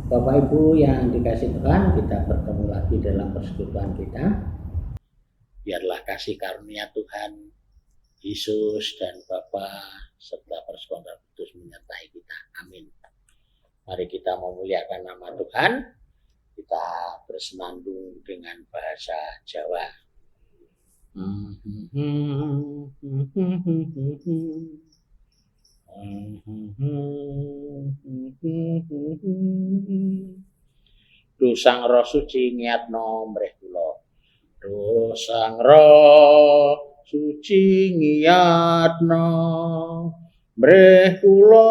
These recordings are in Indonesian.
Bapak Ibu yang dikasih Tuhan, kita bertemu lagi dalam persekutuan kita. Biarlah kasih karunia Tuhan Yesus dan Bapa serta persekutuan Roh Kudus menyertai kita. Amin. Mari kita memuliakan nama Tuhan. Kita bersenandung dengan bahasa Jawa. Duh Sang Roh Suci ngiyatno mrih kula. Duh Sang Roh Suci ngiyatno mrih kula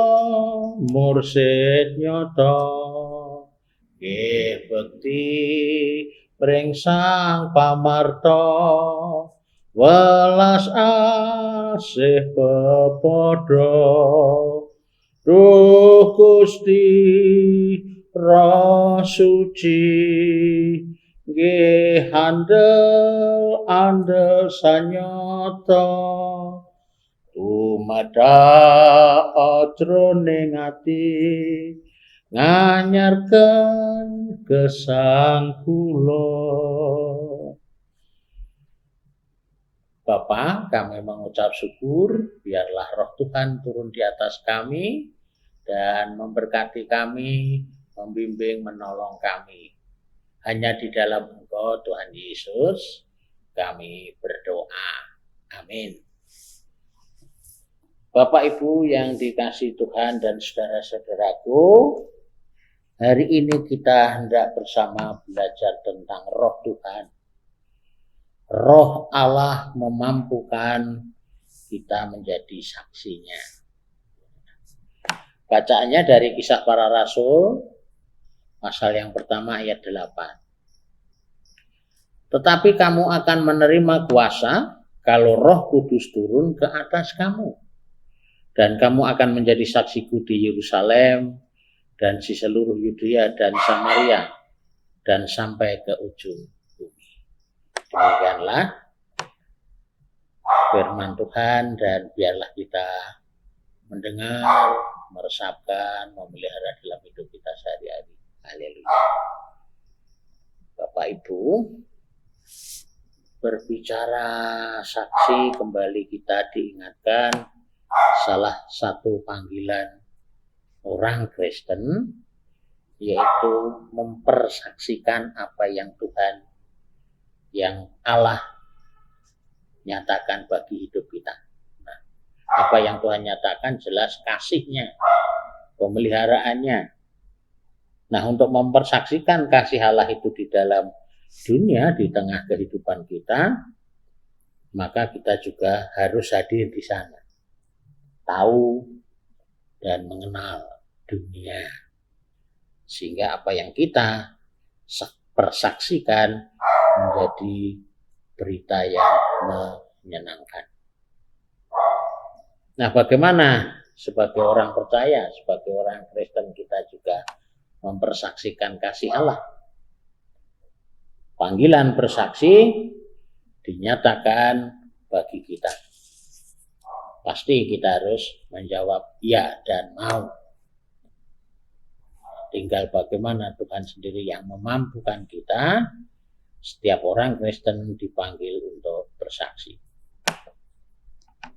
mursid nyata. Nggih bekti pring Sang Pamarta welas asih pepadha. Duh Gusti Roh Suci nggih andel sanyata tumadak jroning ati nganyarken gesang kula. Bapa, kami mengucap syukur, biarlah roh Tuhan turun di atas kami dan memberkati kami, membimbing, menolong kami. Hanya di dalam Engkau Tuhan Yesus kami berdoa. Amin. Bapak Ibu yang dikasihi Tuhan dan saudara-saudaraku, hari ini kita hendak bersama belajar tentang roh Tuhan. Roh Allah memampukan kita menjadi saksinya. Bacaannya dari Kisah Para Rasul, pasal yang pertama ayat 8. Tetapi kamu akan menerima kuasa kalau Roh Kudus turun ke atas kamu. Dan kamu akan menjadi saksiku di Yerusalem dan di seluruh Yudea dan Samaria dan sampai ke ujung bumi. Demikianlah firman Tuhan, dan biarlah kita mendengar, meresapkan, memelihara dalam hidup kita sehari-hari. Haleluya. Bapak Ibu, berbicara saksi, kembali kita diingatkan salah satu panggilan orang Kristen, yaitu mempersaksikan apa yang Tuhan, yang Allah nyatakan bagi hidup kita. Nah, apa yang Tuhan nyatakan jelas kasih-Nya, pemeliharaannya. Nah, untuk mempersaksikan kasih Allah itu di dalam dunia, di tengah kehidupan kita, maka kita juga harus hadir di sana, tahu dan mengenal dunia, sehingga apa yang kita persaksikan menjadi berita yang menyenangkan. Nah, bagaimana sebagai orang percaya, sebagai orang Kristen, kita juga mempersaksikan kasih Allah? Panggilan bersaksi dinyatakan bagi kita. Pasti kita harus menjawab ya dan mau. Tinggal bagaimana Tuhan sendiri yang memampukan kita. Setiap orang Kristen dipanggil untuk bersaksi.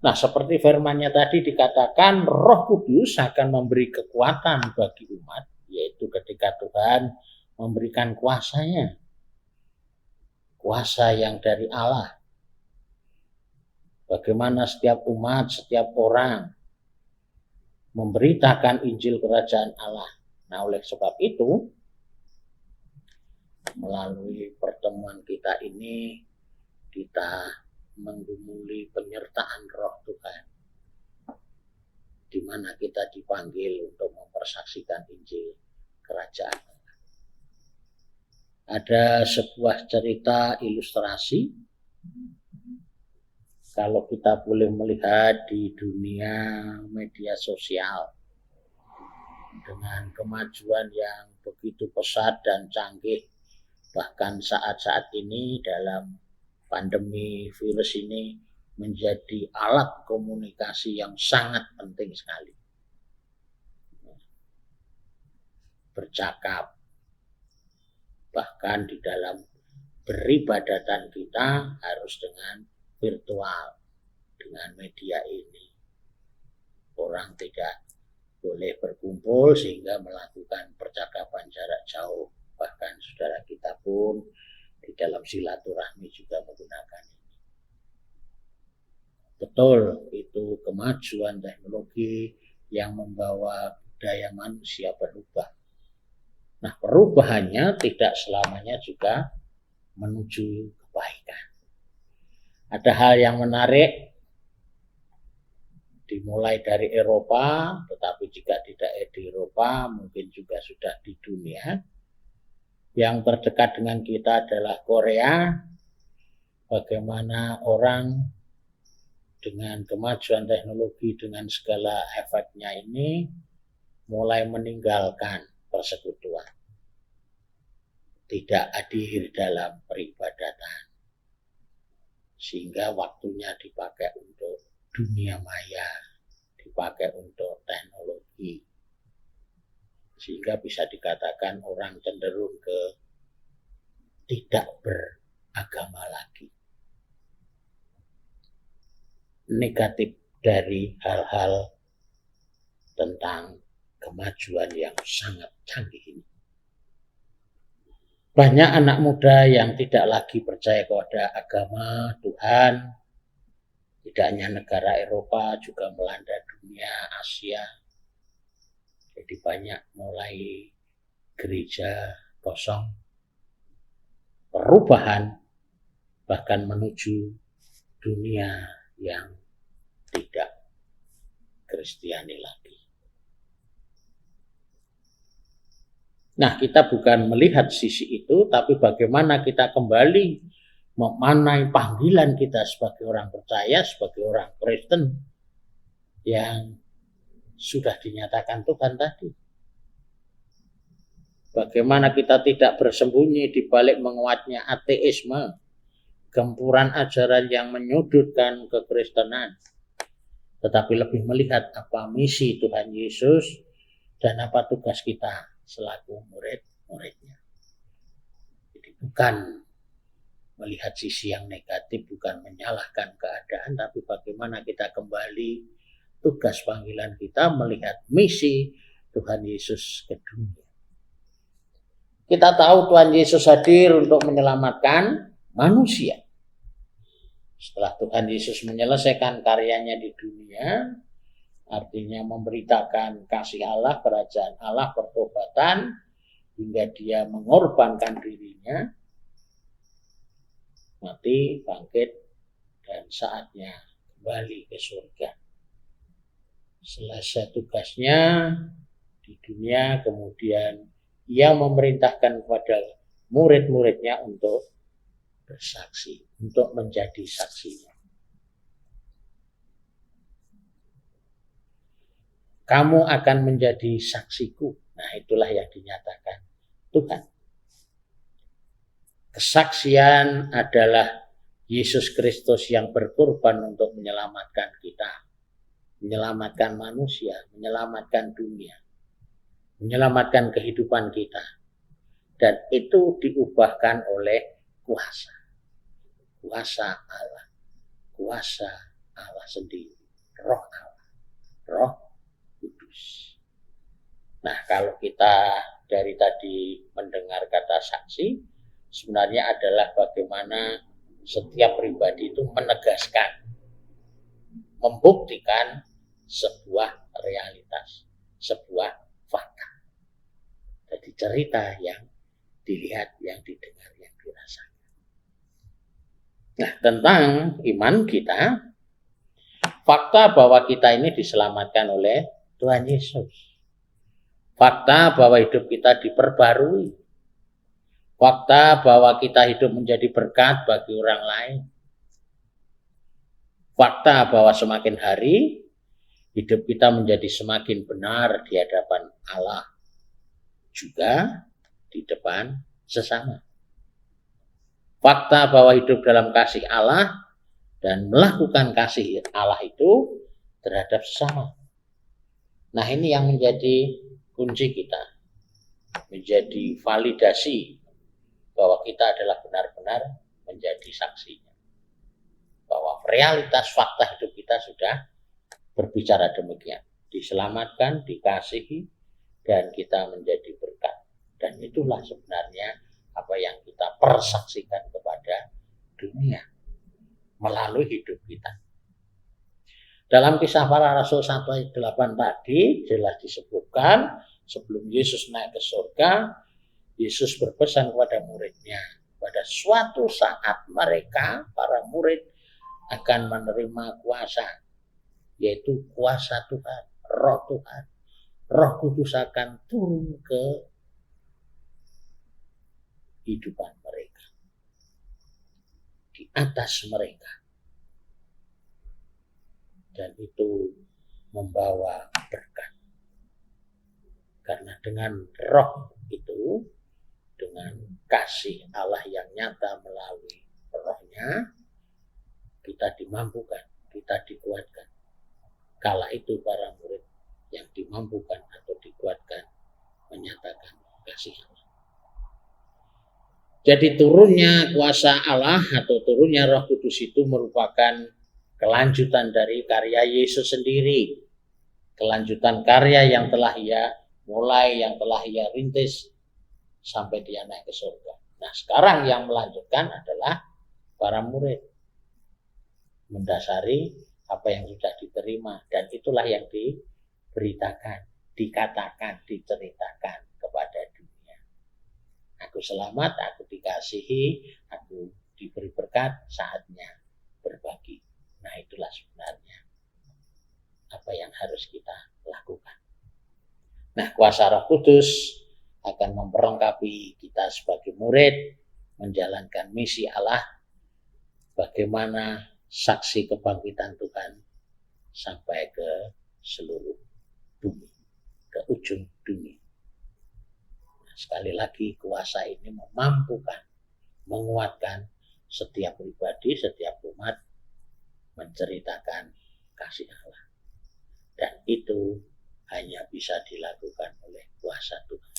Nah, seperti firman-Nya tadi dikatakan, Roh Kudus akan memberi kekuatan bagi umat, yaitu ketika Tuhan memberikan kuasa-Nya, kuasa yang dari Allah. Bagaimana setiap umat, setiap orang memberitakan Injil Kerajaan Allah. Nah, oleh sebab itu, melalui pertemuan kita ini, kita menggumuli penyertaan Roh Tuhan, di mana kita dipanggil untuk mempersaksikan Injil Kerajaan Allah. Ada sebuah cerita ilustrasi, kalau kita boleh melihat di dunia media sosial, dengan kemajuan yang begitu pesat dan canggih, bahkan saat-saat ini dalam pandemi virus ini menjadi alat komunikasi yang sangat penting sekali. bercakap. Bahkan di dalam beribadatan kita harus dengan virtual, dengan media ini. Orang tidak boleh berkumpul sehingga melakukan percakapan jarak jauh. Bahkan saudara kita pun di dalam silaturahmi juga menggunakan ini. Betul, itu kemajuan teknologi yang membawa budaya manusia berubah. Nah, perubahannya tidak selamanya juga menuju kebaikan. Ada hal yang menarik dimulai dari Eropa, tetapi jika tidak di Eropa, mungkin juga sudah di dunia. Yang terdekat dengan kita adalah Korea. Bagaimana orang dengan kemajuan teknologi, dengan segala efeknya ini, mulai meninggalkan persekutuan. Tidak hadir dalam peribadatan. Sehingga waktunya dipakai untuk dunia maya, dipakai untuk teknologi, sehingga bisa dikatakan orang cenderung ke tidak beragama lagi. Negatif dari hal-hal tentang kemajuan yang sangat canggih ini. Banyak anak muda yang tidak lagi percaya kepada agama Tuhan. Tidak hanya negara Eropa, juga melanda dunia Asia. Jadi banyak mulai gereja kosong. Perubahan bahkan menuju dunia yang tidak Kristiani lagi. Nah, kita bukan melihat sisi itu, tapi bagaimana kita kembali memanai panggilan kita sebagai orang percaya, sebagai orang Kristen yang sudah dinyatakan Tuhan tadi. Bagaimana kita tidak bersembunyi di balik menguatnya ateisme, gempuran ajaran yang menyudutkan kekristenan, tetapi lebih melihat apa misi Tuhan Yesus dan apa tugas kita selaku murid-muridnya. Jadi bukan melihat sisi yang negatif, bukan menyalahkan keadaan, tapi bagaimana kita kembali tugas panggilan kita melihat misi Tuhan Yesus ke dunia. Kita tahu Tuhan Yesus hadir untuk menyelamatkan manusia. Setelah Tuhan Yesus menyelesaikan karyanya di dunia, artinya memberitakan kasih Allah, kerajaan Allah, pertobatan, hingga dia mengorbankan dirinya, mati, bangkit, dan saatnya kembali ke surga. Selesai tugasnya di dunia, kemudian ia memerintahkan kepada murid-muridnya untuk bersaksi, untuk menjadi saksinya. Kamu akan menjadi saksiku. Nah, itulah yang dinyatakan Tuhan. Kesaksian adalah Yesus Kristus yang berkorban untuk menyelamatkan kita, menyelamatkan manusia, menyelamatkan dunia, menyelamatkan kehidupan kita. Dan itu diubahkan oleh kuasa Allah, kuasa Allah sendiri, Roh Allah, Roh Kudus. Nah, kalau kita dari tadi mendengar kata saksi, sebenarnya adalah bagaimana setiap pribadi itu menegaskan, membuktikan sebuah realitas, sebuah fakta. Jadi cerita yang dilihat, yang didengar, yang dirasakan. Nah, tentang iman kita, fakta bahwa kita ini diselamatkan oleh Tuhan Yesus. Fakta bahwa hidup kita diperbarui. Fakta bahwa kita hidup menjadi berkat bagi orang lain. Fakta bahwa semakin hari hidup kita menjadi semakin benar di hadapan Allah, juga di depan sesama. Fakta bahwa hidup dalam kasih Allah dan melakukan kasih Allah itu terhadap sesama. Nah, ini yang menjadi kunci kita. menjadi validasi bahwa kita adalah benar-benar menjadi saksinya. Bahwa realitas fakta hidup kita sudah berbicara demikian. Diselamatkan, dikasihi, dan kita menjadi berkat. Dan itulah sebenarnya apa yang kita persaksikan kepada dunia melalui hidup kita. Dalam Kisah Para Rasul 1 ayat 8 tadi jelas disebutkan sebelum Yesus naik ke surga, Yesus berpesan kepada muridnya, pada suatu saat mereka, para murid, akan menerima kuasa, yaitu kuasa Tuhan, Roh Tuhan. Roh Kudus akan turun ke kehidupan mereka, di atas mereka. Dan itu membawa berkat. Karena dengan roh itu, dengan kasih Allah yang nyata melalui rohnya, kita dimampukan, kita dikuatkan. Kala itu para murid yang dimampukan atau dikuatkan menyatakan kasih Allah. Jadi turunnya kuasa Allah atau turunnya Roh Kudus itu merupakan kelanjutan dari karya Yesus sendiri. Kelanjutan karya yang telah Ia mulai, yang telah Ia rintis sampai Dia naik ke surga. Nah, sekarang yang melanjutkan adalah para murid. Mendasari apa yang sudah diterima, dan itulah yang diberitakan, dikatakan, diceritakan kepada dunia. Aku selamat, aku dikasihi, aku diberi berkat, saatnya berbagi. Nah, itulah sebenarnya apa yang harus kita lakukan. Nah, kuasa Roh Kudus akan memperlengkapi kita sebagai murid menjalankan misi Allah, bagaimana saksi kebangkitan Tuhan sampai ke seluruh bumi, ke ujung dunia. Nah, sekali lagi kuasa ini memampukan, menguatkan setiap pribadi, setiap umat menceritakan kasih Allah. Dan itu hanya bisa dilakukan oleh kuasa Tuhan.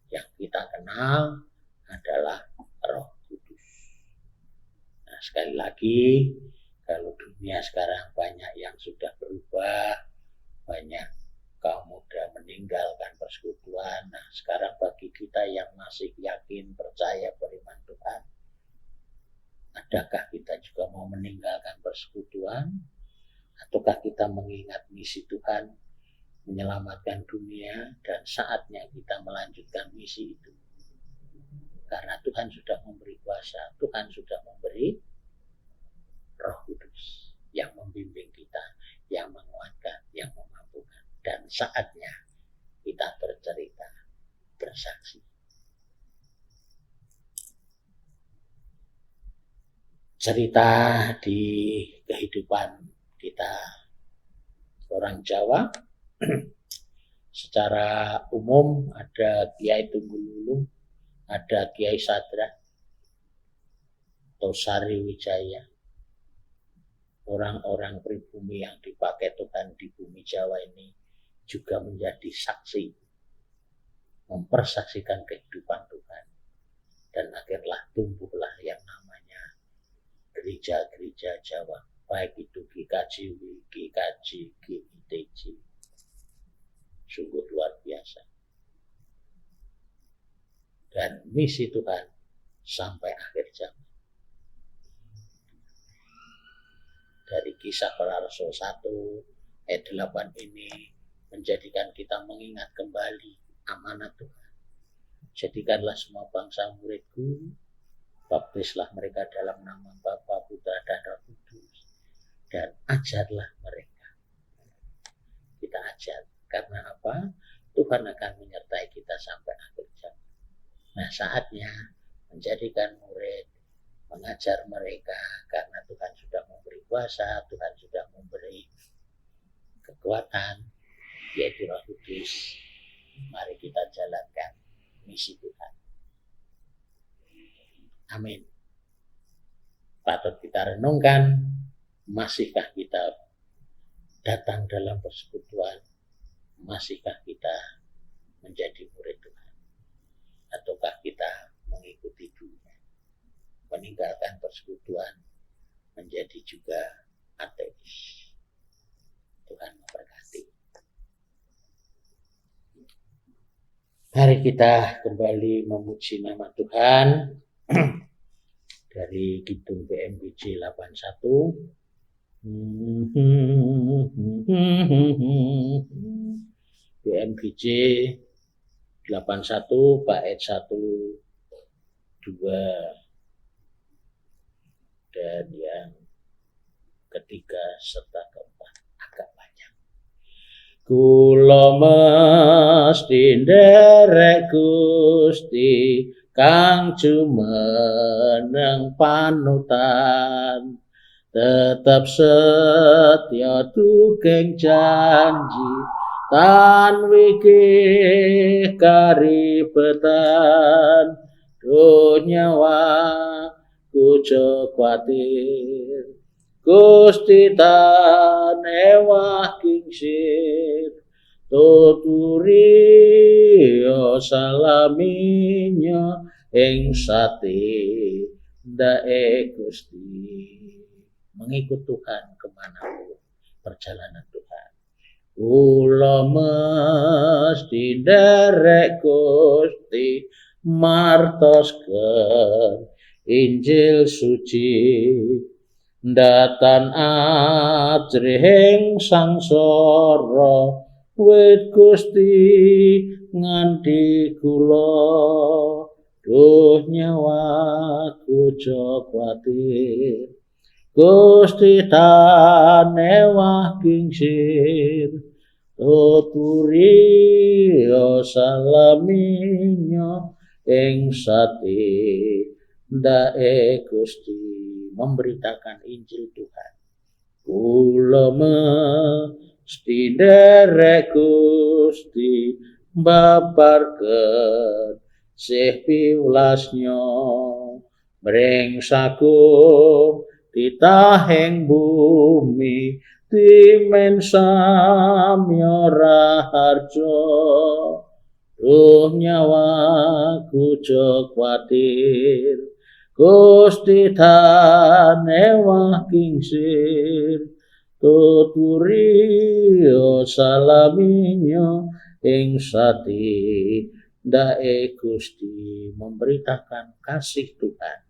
Yang kita kenal adalah Roh Kudus. Nah, sekali lagi, kalau dunia sekarang banyak yang sudah berubah, banyak kaum muda meninggalkan persekutuan. Nah, sekarang bagi kita yang masih yakin, percaya, beriman Tuhan, adakah kita juga mau meninggalkan persekutuan? Ataukah kita mengingat misi Tuhan menyelamatkan dunia, dan saatnya kita melanjutkan misi itu? Karena Tuhan sudah memberi kuasa, Tuhan sudah memberi Roh Kudus yang membimbing kita, yang menguatkan, yang memampukan. Dan saatnya kita bercerita, bersaksi. Cerita di kehidupan kita orang Jawa, secara umum ada Kiai Tunggul, ada Kiai Sadra atau Sari Wijaya, orang-orang pribumi yang dipakai Tuhan di bumi Jawa ini juga menjadi saksi, mempersaksikan kehidupan Tuhan, dan akhirnya tumbuhlah yang namanya gereja-gereja Jawa, baik itu GKJ, GKJ, GITJ. Sungguh luar biasa. Dan misi Tuhan sampai akhir zaman. Dari Kisah Para Rasul 1 ayat 8 ini menjadikan kita mengingat kembali amanat Tuhan. Jadikanlah semua bangsa muridku, baptislah mereka dalam nama Bapa, Putra, dan Roh Kudus, dan ajarlah mereka. Kita ajar, karena apa? Tuhan akan menyertai kita sampai akhir zaman. Nah, saatnya menjadikan murid, mengajar mereka, karena Tuhan sudah memberi kuasa, Tuhan sudah memberi kekuatan, yaitu Roh Kudus. Mari kita jalankan misi Tuhan. Amin. Patut kita renungkan, masihkah kita datang dalam persekutuan? Masihkah kita menjadi murid Tuhan? ataukah kita mengikuti dunia, meninggalkan persekutuan, menjadi juga ateis. Tuhan memberkati. Mari kita kembali memuji nama Tuhan dari Kidung BMBJ 81. BMBJ 81 bait 1, 2 dan yang ketiga serta keempat agak panjang. Kula mesti nderek Gusti kang jumeneng panutan, tetap setia dugeng janji tan wikih karibetan, donyawa kujo kuatir Gusti tan ewah kingsir, tuturi salaminya ing sati dae Gusti. Mengikut Tuhan kemanapun perjalanan Tuhan. Kula mesti nderek Gusti martosken Injil suci, ndatan ajrihing sangsara wit Gusti nganti kula, duh nyawaku aja kuatir Gusti tan ewah kingsir, tuturi salaminya ing sati dae Gusti. Memberitakan Injil Tuhan. Kula mesti nderek Gusti babarken sih piwulasnya mring sakum titahing bumi timen samya raharja, duh nyawaku aja kuatir Gusti tan ewah kingsir, tuturi salaminya ing sati dae Gusti. Memberitakan kasih Tuhan.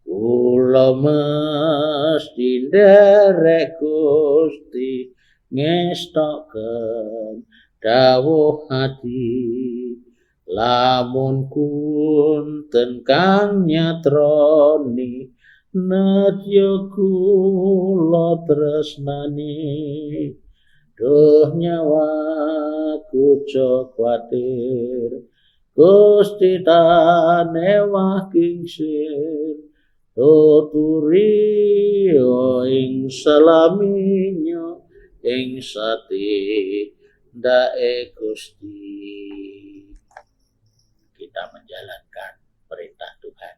Kula mesti nderek Gusti ngestoken dawuh ati, lamun kunten kang nyatroni nedya kula tresnani, duh nyawaku aja kuatir Gusti tan ewah kingsir, tuturi ing salaminya ing sati dae Gusti. Kita menjalankan perintah Tuhan,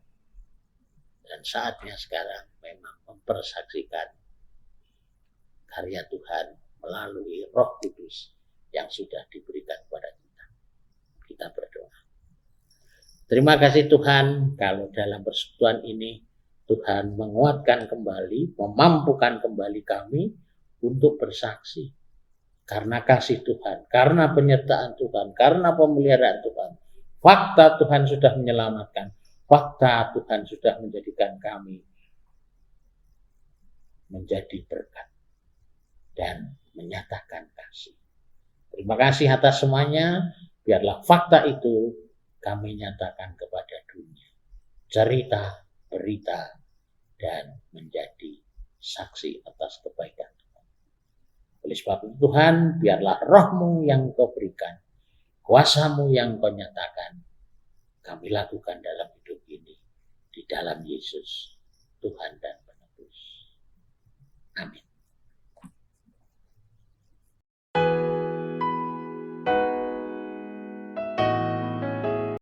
dan saatnya sekarang memang mempersaksikan karya Tuhan melalui Roh Kudus yang sudah diberikan kepada kita. Kita berdoa. Terima kasih Tuhan, kalau dalam persekutuan ini Tuhan menguatkan kembali, memampukan kembali kami untuk bersaksi karena kasih Tuhan, karena penyertaan Tuhan, karena pemeliharaan Tuhan. Fakta Tuhan sudah menyelamatkan, fakta Tuhan sudah menjadikan kami menjadi berkat dan menyatakan kasih. Terima kasih atas semuanya, biarlah fakta itu kami nyatakan kepada dunia. Cerita, berita, dan menjadi saksi atas kebaikan Tuhan. Oleh sebab itu Tuhan, biarlah roh-Mu yang Kau berikan, kuasa-Mu yang Kau nyatakan, kami lakukan dalam hidup ini, di dalam Yesus, Tuhan dan Penebus. Amin.